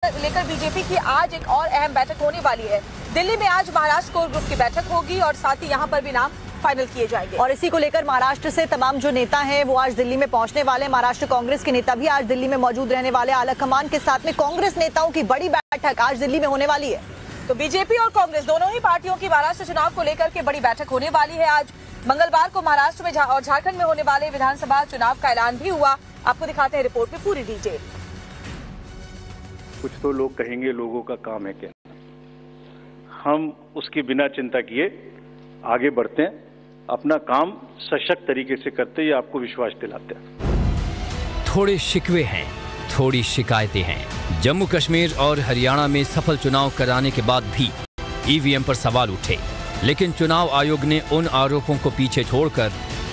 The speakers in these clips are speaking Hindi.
लेकर बीजेपी की आज एक और अहम बैठक होने वाली है। दिल्ली में आज महाराष्ट्र कोर ग्रुप की बैठक होगी और साथ ही यहां पर भी नाम फाइनल किए जाएंगे। और इसी को लेकर महाराष्ट्र से तमाम जो नेता हैं वो आज दिल्ली में पहुंचने वाले हैं। महाराष्ट्र कांग्रेस के नेता भी आज दिल्ली में मौजूद रहने वाले। आला कमान के साथ में कांग्रेस नेताओं की बड़ी बैठक आज दिल्ली में होने वाली है। तो बीजेपी और कांग्रेस दोनों ही पार्टियों की महाराष्ट्र चुनाव को लेकर के बड़ी बैठक होने वाली है। आज मंगलवार को महाराष्ट्र में और झारखंड में होने वाले विधानसभा चुनाव का ऐलान भी हुआ। आपको दिखाते हैं रिपोर्ट में पूरी डिटेल। कुछ तो लोग कहेंगे लोगों का काम है क्या, हम उसकी बिना चिंता किए आगे बढ़ते हैं, अपना काम सशक्त तरीके से करते हैं, आपको विश्वास दिलाते हैं। थोड़े शिकवे हैं, थोड़ी शिकायतें हैं। जम्मू कश्मीर और हरियाणा में सफल चुनाव कराने के बाद भी ईवीएम पर सवाल उठे, लेकिन चुनाव आयोग ने उन आरोपों को पीछे छोड़कर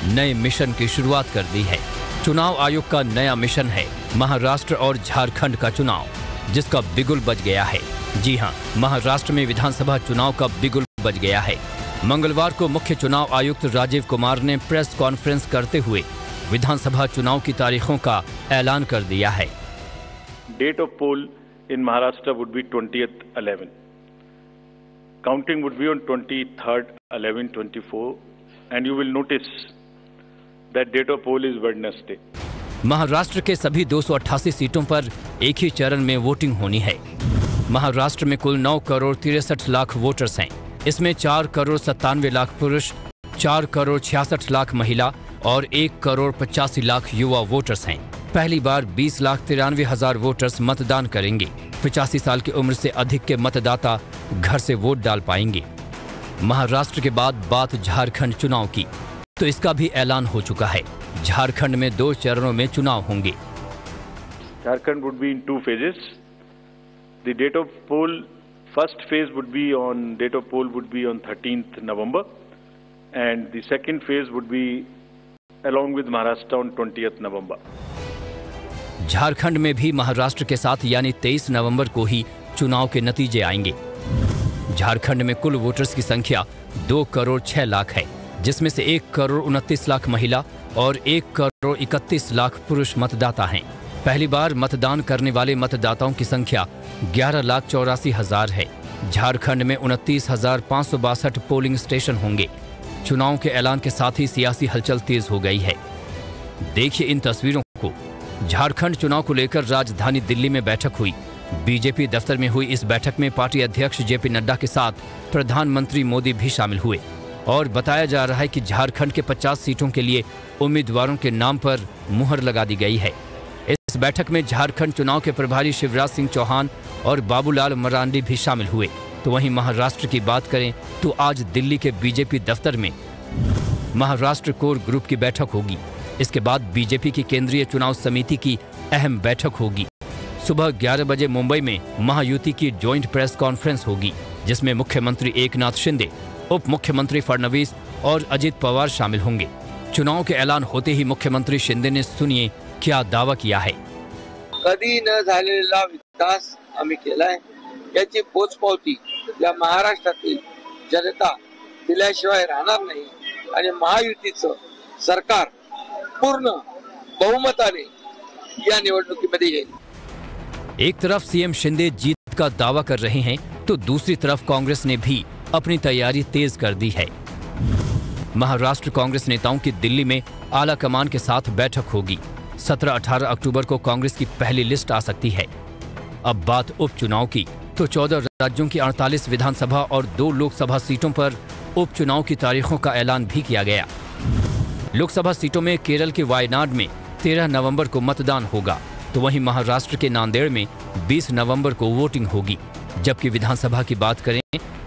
नए मिशन की शुरुआत कर दी है। चुनाव आयोग का नया मिशन है महाराष्ट्र और झारखंड का चुनाव, जिसका बिगुल बज गया है। जी हां, महाराष्ट्र में विधानसभा चुनाव का बिगुल बज गया है। मंगलवार को मुख्य चुनाव आयुक्त राजीव कुमार ने प्रेस कॉन्फ्रेंस करते हुए विधानसभा चुनाव की तारीखों का ऐलान कर दिया है। Date of poll in Maharashtra would be 20th-11. Counting would be on 23rd, 11, 24, and you will notice that date of poll is Wednesday. Maharashtra के सभी 288 सीटों पर एक ही चरण में वोटिंग होनी है। महाराष्ट्र में कुल 9 करोड़ 63 लाख वोटर्स हैं। इसमें 4 करोड़ 97 लाख पुरुष, 4 करोड़ 66 लाख महिला और 1 करोड़ 85 लाख युवा वोटर्स हैं। पहली बार 20,93,000 वोटर्स मतदान करेंगे। 85 साल की उम्र से अधिक के मतदाता घर से वोट डाल पाएंगे। महाराष्ट्र के बाद बात झारखंड चुनाव की, तो इसका भी ऐलान हो चुका है। झारखंड में 2 चरणों में चुनाव होंगे। Jharkhand would be in 2 phases. The date of poll, first phase would be on 13th November, and the second phase would be along with Maharashtra on 20th November. Jharkhand में भी महाराष्ट्र के साथ यानी 23 नवंबर को ही चुनाव के नतीजे आएंगे। झारखंड में कुल वोटर्स की संख्या 2 करोड़ 6 लाख है, जिसमें से 1 करोड़ 29 लाख महिला और 1 करोड़ 31 लाख पुरुष मतदाता हैं। पहली बार मतदान करने वाले मतदाताओं की संख्या 11,84,000 है। झारखंड में 29,562 पोलिंग स्टेशन होंगे। चुनाव के ऐलान के साथ ही सियासी हलचल तेज हो गई है। देखिए इन तस्वीरों को। झारखंड चुनाव को लेकर राजधानी दिल्ली में बैठक हुई। बीजेपी दफ्तर में हुई इस बैठक में पार्टी अध्यक्ष जेपी नड्डा के साथ प्रधानमंत्री मोदी भी शामिल हुए और बताया जा रहा है कि झारखंड के 50 सीटों के लिए उम्मीदवारों के नाम पर मुहर लगा दी गई है। इस बैठक में झारखंड चुनाव के प्रभारी शिवराज सिंह चौहान और बाबूलाल मरांडी भी शामिल हुए। तो वहीं महाराष्ट्र की बात करें तो आज दिल्ली के बीजेपी दफ्तर में महाराष्ट्र कोर ग्रुप की बैठक होगी। इसके बाद बीजेपी की केंद्रीय चुनाव समिति की अहम बैठक होगी। सुबह 11 बजे मुंबई में महायुति की जॉइंट प्रेस कॉन्फ्रेंस होगी, जिसमें मुख्यमंत्री एकनाथ शिंदे, उप मुख्यमंत्री फडणवीस और अजित पवार शामिल होंगे। चुनाव के ऐलान होते ही मुख्यमंत्री शिंदे ने सुनिए क्या दावा किया है। कधी न झालेला विकास आम्ही केलाय, याची पोचपावती या महाराष्ट्रातील जनता दिल्याशिवाय राहणार नाही आणि महायुतीचं सरकार पूर्ण बहुमताने या निवडणुकीमध्ये येईल। एक तरफ सीएम शिंदे जीत का दावा कर रहे हैं, तो दूसरी तरफ कांग्रेस ने भी अपनी तैयारी तेज कर दी है। महाराष्ट्र कांग्रेस नेताओं की दिल्ली में आला कमान के साथ बैठक होगी। 17-18 अक्टूबर को कांग्रेस की पहली लिस्ट आ सकती है। अब बात उपचुनाव की, तो 14 राज्यों की 48 विधानसभा और 2 लोकसभा सीटों पर उपचुनाव की तारीखों का ऐलान भी किया गया। लोकसभा सीटों में केरल के वायनाड में 13 नवंबर को मतदान होगा, तो वहीं महाराष्ट्र के नांदेड़ में 20 नवंबर को वोटिंग होगी। जबकि विधानसभा की बात करें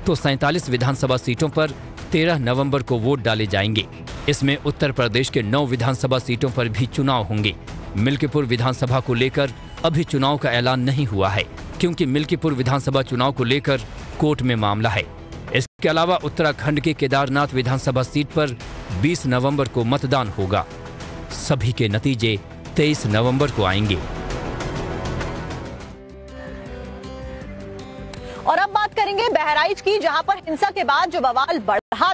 तो 47 विधानसभा सीटों पर 13 नवंबर को वोट डाले जाएंगे। इसमें उत्तर प्रदेश के 9 विधानसभा सीटों पर भी चुनाव होंगे। मिल्कीपुर विधानसभा को लेकर अभी चुनाव का ऐलान नहीं हुआ है, क्योंकि मिल्कीपुर विधानसभा चुनाव को लेकर कोर्ट में मामला है। इसके अलावा उत्तराखंड के केदारनाथ विधानसभा सीट पर 20 नवंबर को मतदान होगा। सभी के नतीजे 23 नवंबर को आएंगे। और अब बात करेंगे बहराइच की, जहां पर हिंसा के बाद जो बवाल बढ़ा था।